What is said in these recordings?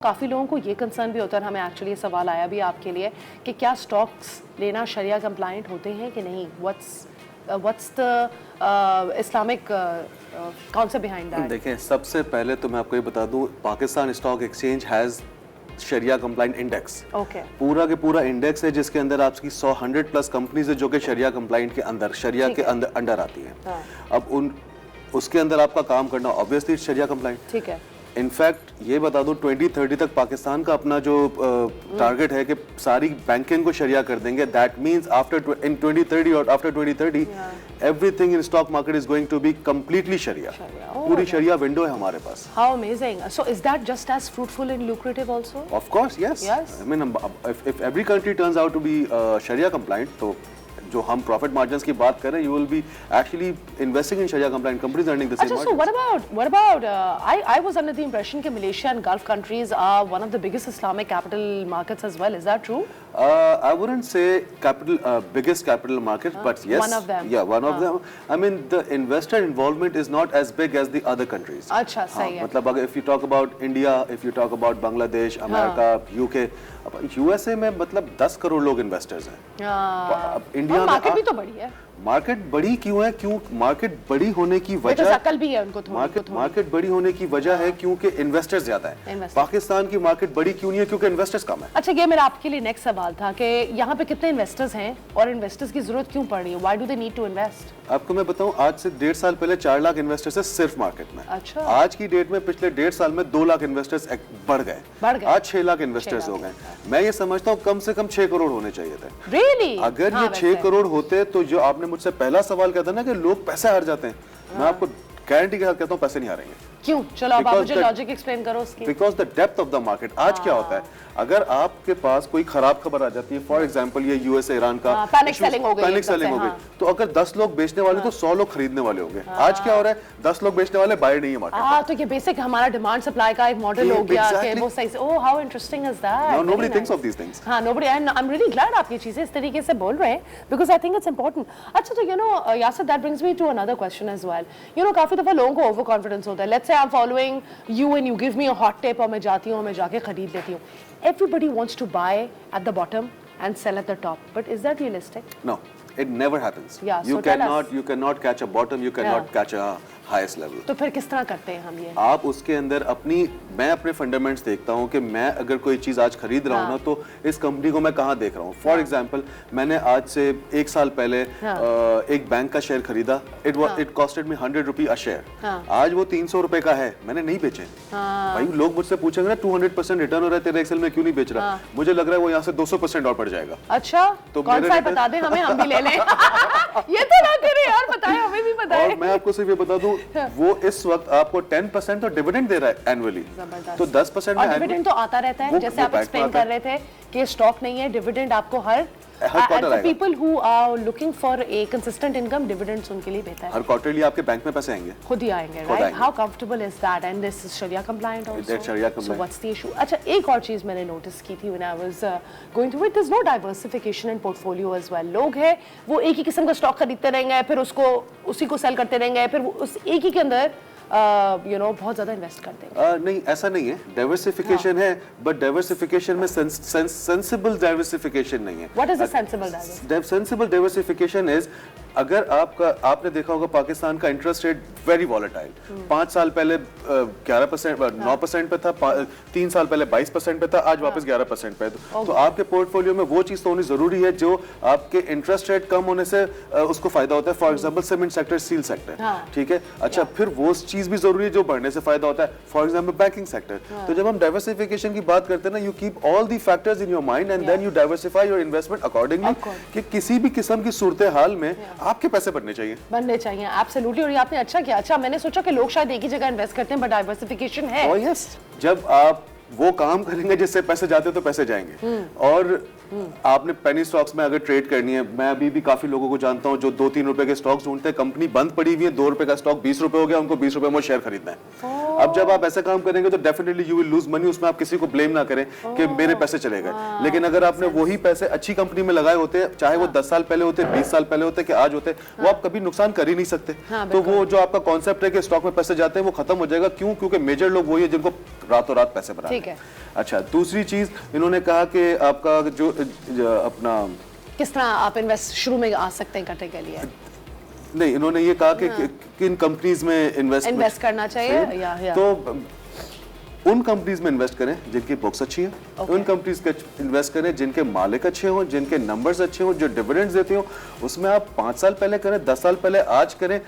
काफ़ी लोगों को ये कंसर्न भी होता है, हमें एक्चुअली ये सवाल आया भी आपके लिए कि क्या स्टॉक्स लेना शरिया कंप्लाइंट होते हैं कि नहीं? What's the Islamic concept behind that? देखें, सबसे पहले तो मैं आपको ये बता दूं, Pakistan stock exchange has sharia compliant index. Okay. पूरा के पूरा इंडेक्स है जिसके अंदर आपकी 100 प्लस कंपनीज है जो कि शरिया कंप्लाइंट के अंदर, शरिया के अंडर आती हैं। हाँ। अब उसके अंदर आपका काम करना ऑब्वियसली शरिया कंप्लाइंट। ठीक है। इनफैक्ट ये बता दूं 2030 तक पाकिस्तान का अपना जो टारगेट है कि सारी बैंकिंग को शरिया कर देंगे। दैट मींस आफ्टर इन 2030 और after 2030 everything in stock market is going to be completely शरिया। पूरी शरिया विंडो है हमारे पास। How amazing. So is that just as fruitful and lucrative also? Of course yes. I mean if every country turns out to be शरिया compliant, तो जो हम प्रॉफिट मार्जिन्स की बात कर रहे हैं, you will be actually investing in Sharia compliant companies earning the same margins. So what about I was under the impression that Malaysia and Gulf countries are one of the biggest Islamic capital markets as well. Is that true? I wouldn't say biggest capital market, but yes, one of them. Yeah, one of them. I mean, the investor involvement is not as big as the other countries. अच्छा, सही है। मतलब अगर if you talk about India, if you talk about Bangladesh, America, UK, USA में मतलब 10 करोड़ लोग investors हैं। India में मार्केट भी तो बड़ी है। मार्केट बड़ी क्यों है? क्यों मार्केट बड़ी होने की वजह, अकल भी है उनको थोड़ी। मार्केट बड़ी होने की वजह है क्योंकि इन्वेस्टर्स ज्यादा हैं। पाकिस्तान की मार्केट बड़ी क्यों नहीं है? क्योंकि इन्वेस्टर्स कम है। अच्छा, ये मेरा आपके लिए नेक्स्ट सवाल था कि यहाँ पे कितने इन्वेस्टर्स हैं और इन्वेस्टर्स की जरूरत क्यों पड़ रही है? Why do they need to invest? आपको मैं बताऊं, आज से 1.5 साल पहले 4 लाख इन्वेस्टर्स है सिर्फ मार्केट में। अच्छा। आज की डेट में पिछले 1.5 साल में 2 लाख इन्वेस्टर्स बढ़ गए। आज 6 लाख इन्वेस्टर्स हो गए। मैं ये समझता हूँ कम से कम 6 करोड़ होने चाहिए थे। Really? अगर ये 6 करोड़ होते तो जो आपने मुझसे पहला सवाल कहता ना कि लोग पैसे हार जाते हैं, मैं आपको गारंटी के साथ कहता हूँ पैसे नहीं हारेंगे। क्यों? चलो अब आप मुझे लॉजिक एक्सप्लेन करो उसकी। Because the depth of the market. आज क्या होता है, अगर आपके पास कोई खराब खबर आ जाती है, फॉर एग्जांपल ये यूएसए ईरान का पैनिक सेलिंग हो गई, तो अगर 10 लोग बेचने वाले तो 100 लोग खरीदने वाले होंगे। आज क्या हो रहा है, 10 लोग बेचने वाले, बायर नहीं है मार्केट। तो ये बेसिक हमारा डिमांड सप्लाई का एक मॉडल हो गया कि वो सही से। Oh, how interesting is that. Now nobody thinks of these things. हां, nobody, and I am really glad आप ये चीजें इस तरीके से बोल रहे हैं because I think it's important. अच्छा, तो you know Yasir, that brings me to another question as well. You know काफी दफा लोगों को ओवर कॉन्फिडेंस होता है। Let's say I am following you and you give me a hot tip और मैं जाती हूँ, मैं जाके खरीद लेती हूँ। Everybody wants to buy at the bottom and sell at the top, but is that realistic? No, it never happens. Yeah, you cannot catch a bottom, you cannot catch a highest level. तो फिर किस तरह करते हैं हम ये? आप उसके अंदर मैं अपने फंडामेंट्स देखता हूँ कि मैं अगर कोई चीज आज खरीद रहा हूँ ना, तो इस कंपनी को मैं कहाँ देख रहा हूँ। फॉर एग्जांपल, मैंने आज से 1 साल पहले एक बैंक का शेयर खरीदा। It costed me 100 rupee a share. आज वो 300 रुपए का है, मैंने नहीं बेचे। भाई लोग मुझसे पूछेंगे ना 200% रिटर्न हो रहा है तेरे एक्सेल में, क्यों नहीं बेच रहा? मुझे लग रहा है वो यहाँ से 200% और बढ़ जाएगा। अच्छा, तो कौन सा बता दे हमें, हम भी ले लें। ये तो ना करे यार, बताएं, हमें भी बताएं। और मैं आपको सिर्फ ये बता दूं, वो इस वक्त आपको 10% तो डिविडेंड दे रहा है एनुअली, तो 10% में डिविडेंड तो आता रहता है। जैसे आप एक्सप्लेन कर रहे थे कि स्टॉक नहीं है, डिविडेंड आपको हर क्वार्टर आएगा। People who are looking for a consistent income, dividends उनके लिए बेहतर है। हर क्वार्टरली आपके बैंक में पैसे आएंगे, खुद ही आएंगे, right? How comfortable is that? And this is sharia compliant also. So what's the issue? अच्छा, एक और चीज मैंने नोटिस की थी when I was going through it, there is no diversification in portfolio as well. लोग हैं वो एक ही किस्म का स्टॉक खरीदते रहेंगे, फिर उसको उसी को सेल करते रहेंगे, फिर उस एक ही के अंदर बहुत ज्यादा इन्वेस्ट करते हैं। नहीं, ऐसा नहीं है। डाइवर्सिफिकेशन है, बट डाइवर्सिफिकेशन में सेंसिबल डाइवर्सिफिकेशन नहीं है। What is a sensible diversification? Sensible diversification is, अगर आपने देखा होगा पाकिस्तान का इंटरेस्ट रेट वेरी वॉलेटाइल। 5 साल पहले 11% 9% पे था, 3 साल पहले 22% पे था, आज वापस 11% पे। तो आपके पोर्टफोलियो में वो चीज तो होनी जरूरी है जो आपके इंटरेस्ट रेट कम होने से उसको फायदा होता है। For example cement sector, steel sector, ठीक है। अच्छा, फिर वो चीज भी जरूरी है जो बढ़ने से फायदा होता है। For example banking sector. तो जब हम डाइवर्सिफिकेशन की बात करते हैं ना, you keep all the factors in your mind and then you diversify your investment accordingly, कि किसी भी किस्म की सूरत हाल में आपके पैसे बनने चाहिए। एब्सोल्युटली। और ये आपने अच्छा किया। अच्छा, मैंने सोचा कि लोग शायद एक ही जगह इन्वेस्ट करते हैं, बट डाइवर्सिफिकेशन है। ओह यस, जब आप वो काम करेंगे जिससे पैसे जाते हैं तो पैसे जाएंगे। और आपने पेनी स्टॉक्स में अगर ट्रेड करनी है, मैं अभी भी काफी लोगों को जानता हूं जो 2-3 रुपए के स्टॉक्स ढूंढते हैं, कंपनी बंद पड़ी हुई है, 2 रुपए का स्टॉक 20 रुपए हो गया, उनको 20 रुपए में शेयर खरीदना है। अब जब आप ऐसा काम करेंगे तो definitely you will lose money. उसमें आप किसी को ब्लेम ना करें कि मेरे पैसे चले गए। लेकिन अगर आपने वही पैसे अच्छी कंपनी में लगाए होते, चाहे वो 10 साल पहले होते, 20 साल पहले होते, कि आज होते, वो आप कभी नुकसान कर ही नहीं सकते। तो वो जो आपका कॉन्सेप्ट है कि स्टॉक में पैसे जाते हैं, वो खत्म हो जाएगा। क्यों? क्योंकि मेजर लोग वही है जिनको रातों रात पैसे बना ठीक है। अच्छा, दूसरी चीज इन्होंने कहा कि आपका जो अपना किस तरह आप इन्वेस्ट शुरू में आ सकते हैं करने के लिए? नहीं, इन्होंने ये कहा कि किन कंपनीज में इन्वेस्ट करना चाहिए या तो उन कंपनीज में इन्वेस्ट करें जिनकी बुक्स अच्छी हैं, उन कंपनीज के इन्वेस्ट करें जिनके मालिक अच्छे हों, जिनके नंबर्स अच्छे हों, जो डिविडेंड्स देते हो। उसमें आप 5 साल पहले करें, 10 साल पहले, आज करें।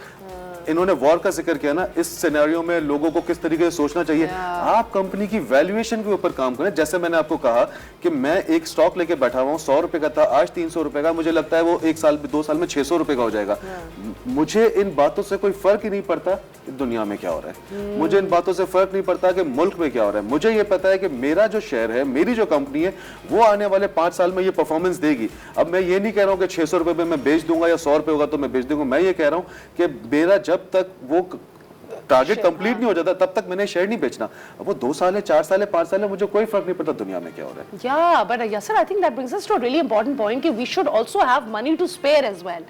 इन्होंने वॉर का जिक्र किया ना, इस सिनेरियो में लोगों को किस तरीके से सोचना चाहिए। आप कंपनी की वैल्यूएशन के ऊपर काम करें। जैसे मैंने आपको कहा कि मैं एक स्टॉक लेके बैठा हुआ हूँ, 100 रुपए का था, आज 300 रुपए का, मुझे लगता है वो 1 साल 2 साल में 600 रुपए का हो जाएगा। मुझे इन बातों से कोई फर्क ही नहीं पड़ता दुनिया में क्या हो रहा है, मुझे इन बातों से फर्क नहीं पड़ता कि मुल्क में क्या हो रहा है। मुझे ये पता है कि मेरा जो शेयर है, मेरी जो कंपनी है, वो आने वाले 5 साल में ये परफॉर्मेंस देगी। अब मैं ये नहीं कह रहा हूँ कि 600 रुपए में मैं बेच दूंगा या 100 रुपए होगा तो मैं बेच दूंगा। मैं ये कह रहा हूँ कि मेरा जब तक वो टारगेट कंप्लीट नहीं हो जाता तब तक मैंने शेयर नहीं बेचना। अब वो 2 साल है, 4 साल है, 5 साल है, मुझे कोई फर्क नहीं पड़ता दुनिया में क्या हो रहा है। Yeah, but yes sir, I think that brings us to a really important point कि we should also have money to spare as well.